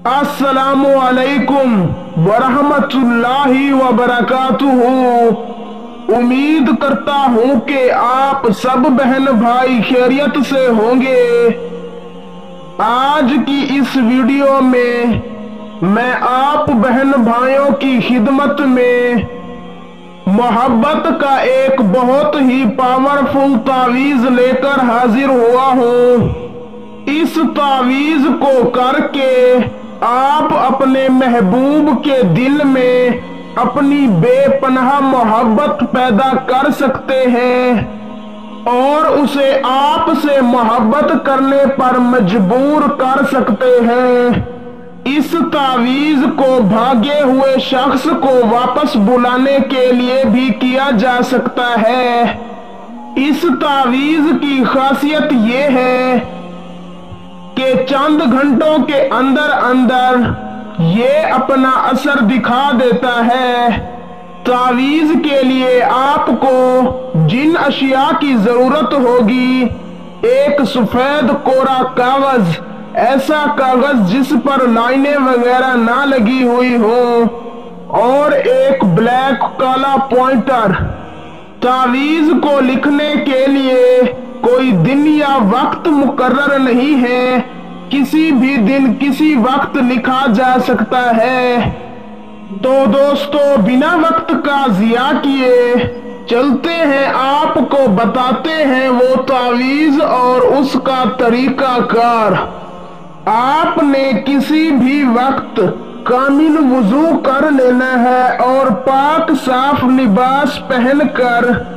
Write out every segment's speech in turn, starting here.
अस्सलामु अलैकुम वरहमतुल्लाहि वबरकातुहू। उम्मीद करता हूँ कि आप सब बहन भाई खैरियत से होंगे। आज की इस वीडियो में मैं आप बहन भाइयों की खिदमत में मोहब्बत का एक बहुत ही पावरफुल तावीज लेकर हाजिर हुआ हूँ। इस तावीज को करके आप अपने महबूब के दिल में अपनी बेपनाह मोहब्बत पैदा कर सकते हैं और उसे आपसे मोहब्बत करने पर मजबूर कर सकते हैं। इस तावीज को भागे हुए शख्स को वापस बुलाने के लिए भी किया जा सकता है। इस तावीज की खासियत ये है कि चंद घंटों के अंदर अंदर ये अपना असर दिखा देता है। तावीज के लिए आपको जिन अशिया की जरूरत होगी, एक सफेद कोरा कागज, ऐसा कागज जिस पर लाइनें वगैरह ना लगी हुई हो, और एक ब्लैक काला पॉइंटर। तावीज को लिखने के लिए कोई दिन या वक्त मुकर्रर नहीं है, किसी भी दिन किसी वक्त लिखा जा सकता है। तो दोस्तों, बिना वक्त का जिया किए चलते हैं, आपको बताते हैं वो तावीज और उसका तरीकाकार। आपने किसी भी वक्त कामिल वुजू कर लेना है और पाक साफ लिबास पहनकर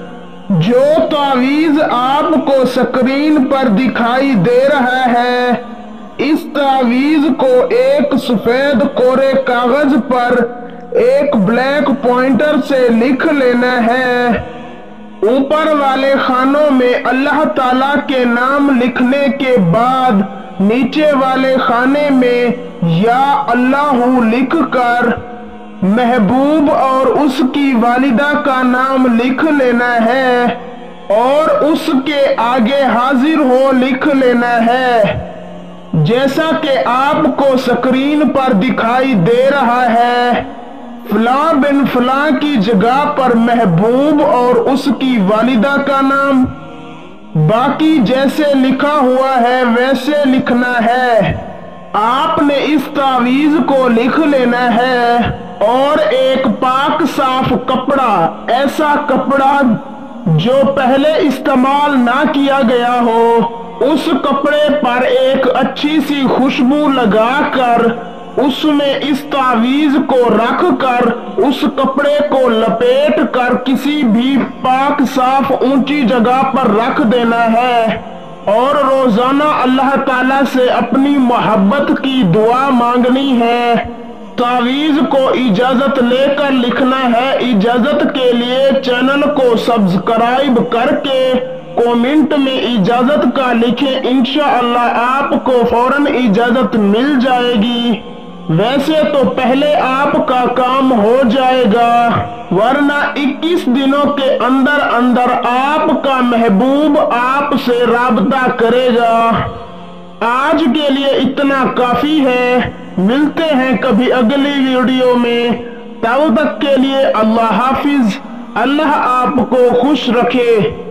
जो तावीज आपको स्क्रीन पर दिखाई दे रहा है, इस तावीज को एक सफेद कोरे कागज पर एक ब्लैक पॉइंटर से लिख लेना है। ऊपर वाले खानों में अल्लाह ताला के नाम लिखने के बाद नीचे वाले खाने में या अल्लाहू लिखकर महबूब और उसकी वालिदा का नाम लिख लेना है और उसके आगे हाजिर हो लिख लेना है। जैसा कि आपको स्क्रीन पर दिखाई दे रहा है, फला बिन फला की जगह पर महबूब और उसकी वालिदा का नाम, बाकी जैसे लिखा हुआ है वैसे लिखना है। आपने इस तावीज को लिख लेना है और एक पाक साफ कपड़ा, ऐसा कपड़ा जो पहले इस्तेमाल ना किया गया हो, उस कपड़े पर एक अच्छी सी खुशबू लगाकर उसमें इस तावीज को रख कर उस कपड़े को लपेट कर किसी भी पाक साफ ऊंची जगह पर रख देना है और रोजाना अल्लाह ताला से अपनी मोहब्बत की दुआ मांगनी है। तावीज को इजाजत लेकर लिखना है। इजाजत के लिए चैनल को सब्सक्राइब करके कमेंट में इजाजत का लिखें, इंशाअल्लाह आपको फौरन इजाजत मिल जाएगी। वैसे तो पहले आपका काम हो जाएगा, वरना 21 दिनों के अंदर अंदर आपका महबूब आपसे राबता करेगा। आज के लिए इतना काफी है। मिलते हैं कभी अगली वीडियो में। तब तक के लिए अल्लाह हाफिज। अल्लाह आपको खुश रखे।